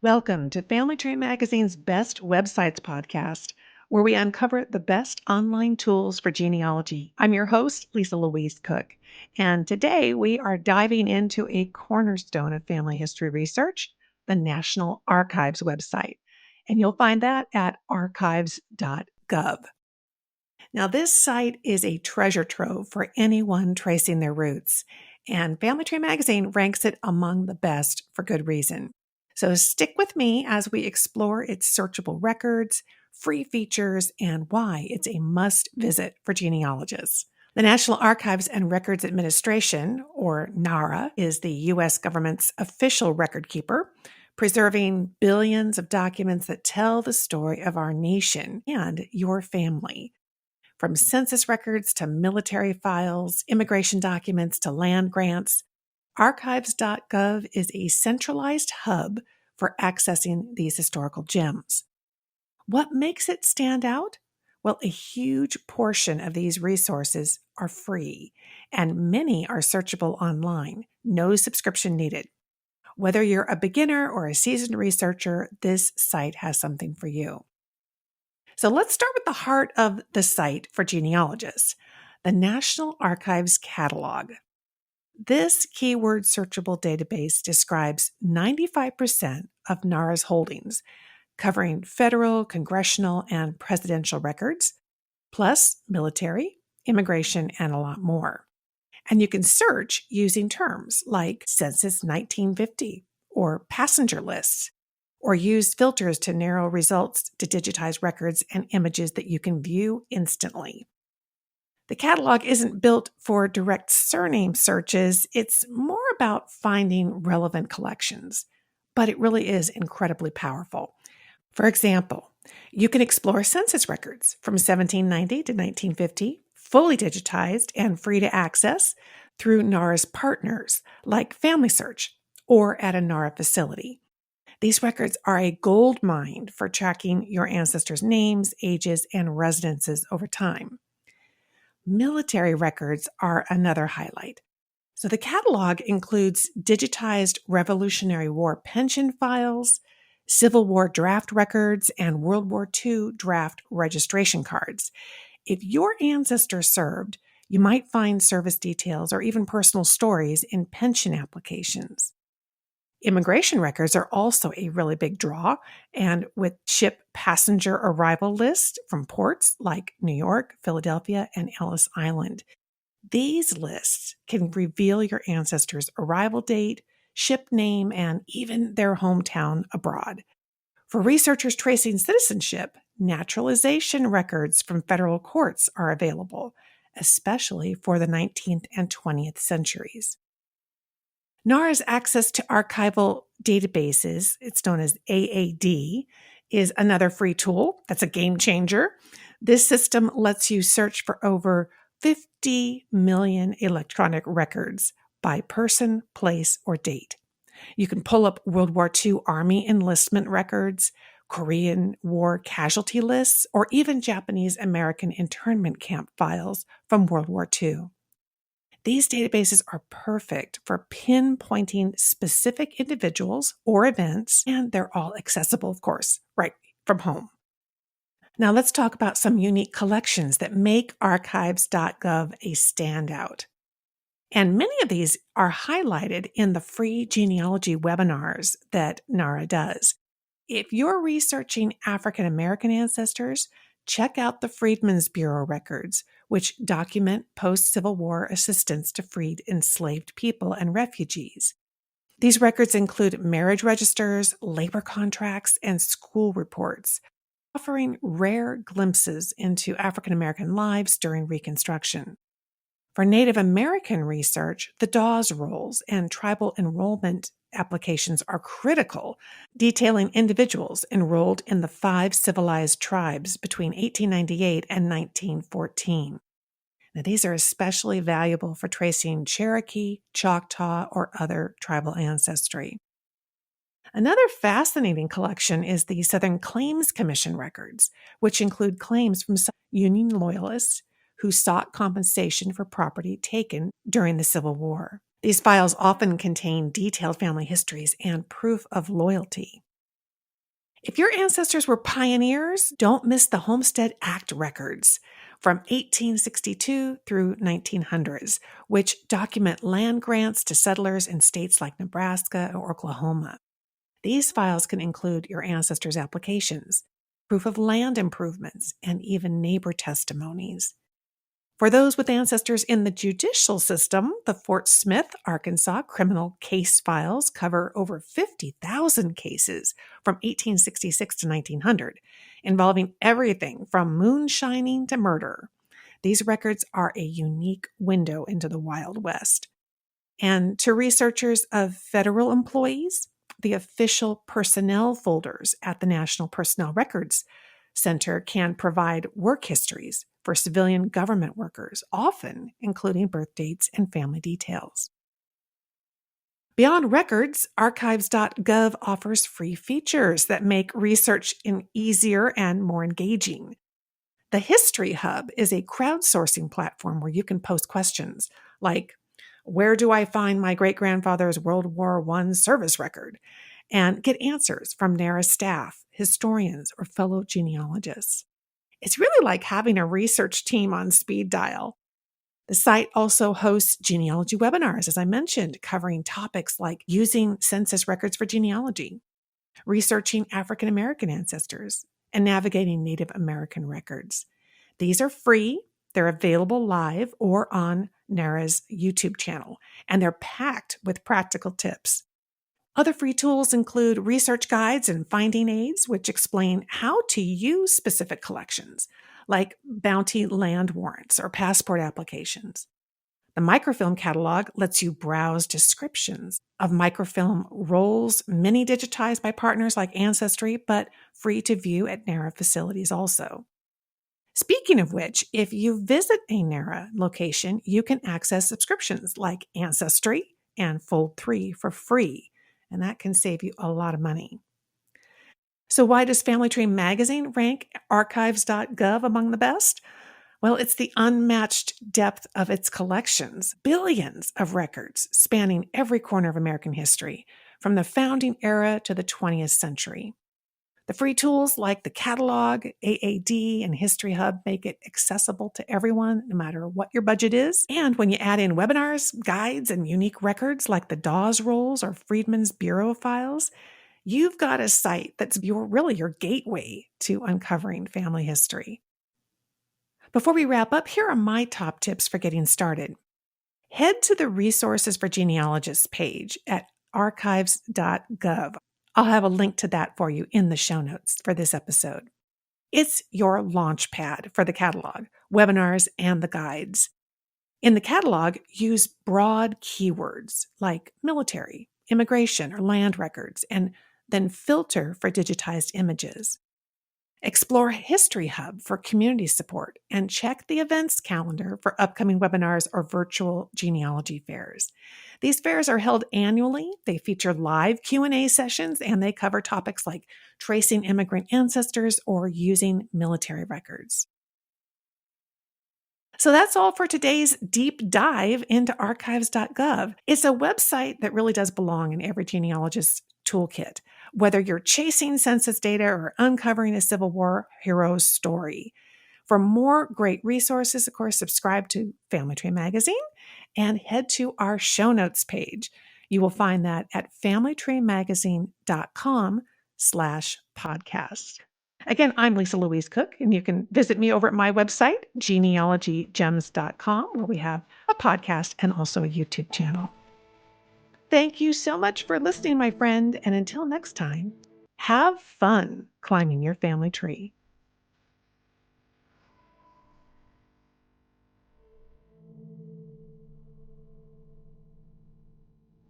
Welcome to Family Tree Magazine's Best Websites podcast, where we uncover the best online tools for genealogy. I'm your host, Louise Cooke, and today we are diving into a cornerstone of family history research, the National Archives website. And you'll find that at archives.gov. Now, this site is a treasure trove for anyone tracing their roots, and Family Tree Magazine ranks it among the best for good reason. So stick with me as we explore its searchable records, free features, and why it's a must visit for genealogists. The National Archives and Records Administration, or NARA, is the U.S. government's official record keeper, preserving billions of documents that tell the story of our nation and your family. From census records to military files, immigration documents to land grants, archives.gov is a centralized hub for accessing these historical gems. What makes it stand out? Well, a huge portion of these resources are free, and many are searchable online, no subscription needed. Whether you're a beginner or a seasoned researcher, this site has something for you. So let's start with the heart of the site for genealogists, the National Archives Catalog. This keyword searchable database describes 95% of NARA's holdings, covering federal, congressional, and presidential records, plus military, immigration, and a lot more. And you can search using terms like Census 1950 or passenger lists, or use filters to narrow results to digitize records and images that you can view instantly. The catalog isn't built for direct surname searches. It's more about finding relevant collections, but it really is incredibly powerful. For example, you can explore census records from 1790 to 1950, fully digitized and free to access through NARA's partners like Family Search or at a NARA facility. These records are a gold mine for tracking your ancestors' names, ages, and residences over time. Military records are another highlight. So the catalog includes digitized Revolutionary War pension files, Civil War draft records, and World War II draft registration cards. If your ancestor served, you might find service details or even personal stories in pension applications. Immigration records are also a really big draw, and with ship passenger arrival lists from ports like New York, Philadelphia, and Ellis Island. These lists can reveal your ancestors' arrival date, ship name, and even their hometown abroad. For researchers tracing citizenship, naturalization records from federal courts are available, especially for the 19th and 20th centuries. NARA's access to archival databases, it's known as AAD, is another free tool that's a game changer. This system lets you search for over 50 million electronic records by person, place, or date. You can pull up World War II Army enlistment records, Korean War casualty lists, or even Japanese American internment camp files from World War II. These databases are perfect for pinpointing specific individuals or events, and they're all accessible, of course, right from home. Now let's talk about some unique collections that make archives.gov a standout. And many of these are highlighted in the free genealogy webinars that NARA does. If you're researching African American ancestors, check out the Freedmen's Bureau records, which document post-Civil War assistance to freed enslaved people and refugees. These records include marriage registers, labor contracts, and school reports, offering rare glimpses into African American lives during Reconstruction. For Native American research, the Dawes rolls and tribal enrollment applications are critical, detailing individuals enrolled in the 5 civilized tribes between 1898 and 1914. Now, these are especially valuable for tracing Cherokee, Choctaw, or other tribal ancestry. Another fascinating collection is the Southern Claims Commission records, which include claims from some Union loyalists who sought compensation for property taken during the Civil War. These files often contain detailed family histories and proof of loyalty. If your ancestors were pioneers, don't miss the Homestead Act records from 1862 through 1900s, which document land grants to settlers in states like Nebraska or Oklahoma. These files can include your ancestors' applications, proof of land improvements, and even neighbor testimonies. For those with ancestors in the judicial system, the Fort Smith, Arkansas criminal case files cover over 50,000 cases from 1866 to 1900, involving everything from moonshining to murder. These records are a unique window into the Wild West. And to researchers of federal employees, the official personnel folders at the National Personnel Records Center can provide work histories for civilian government workers, often including birth dates and family details. Beyond records, archives.gov offers free features that make research easier and more engaging. The History Hub is a crowdsourcing platform where you can post questions like, where do I find my great-grandfather's World War I service record? And get answers from NARA staff, historians, or fellow genealogists. It's really like having a research team on speed dial. The site also hosts genealogy webinars, as I mentioned, covering topics like using census records for genealogy, researching African American ancestors, and navigating Native American records. These are free. They're available live or on NARA's YouTube channel, and they're packed with practical tips. Other free tools include research guides and finding aids, which explain how to use specific collections, like bounty land warrants or passport applications. The microfilm catalog lets you browse descriptions of microfilm rolls, many digitized by partners like Ancestry, but free to view at NARA facilities also. Speaking of which, if you visit a NARA location, you can access subscriptions like Ancestry and Fold3 for free, and that can save you a lot of money. So why does Family Tree Magazine rank archives.gov among the best? Well, it's the unmatched depth of its collections, billions of records spanning every corner of American history, from the founding era to the 20th century. The free tools like the catalog, AAD, and History Hub make it accessible to everyone, no matter what your budget is. And when you add in webinars, guides, and unique records like the Dawes Rolls or Freedmen's Bureau files, you've got a site that's really your gateway to uncovering family history. Before we wrap up, here are my top tips for getting started. Head to the Resources for Genealogists page at archives.gov. I'll have a link to that for you in the show notes for this episode. It's your launch pad for the catalog, webinars, and the guides. In the catalog, use broad keywords like military, immigration, or land records, and then filter for digitized images. Explore History Hub for community support and check the events calendar for upcoming webinars or virtual genealogy fairs. These fairs are held annually. They feature live Q&A sessions, and they cover topics like tracing immigrant ancestors or using military records. So that's all for today's deep dive into archives.gov. It's a website that really does belong in every genealogist's toolkit, whether you're chasing census data or uncovering a Civil War hero's story. For more great resources, of course, subscribe to Family Tree Magazine and head to our show notes page. You will find that at familytreemagazine.com/podcast. Again, I'm Louise Cooke, and you can visit me over at my website, genealogygems.com, where we have a podcast and also a YouTube channel. Thank you so much for listening, my friend, and until next time, have fun climbing your family tree.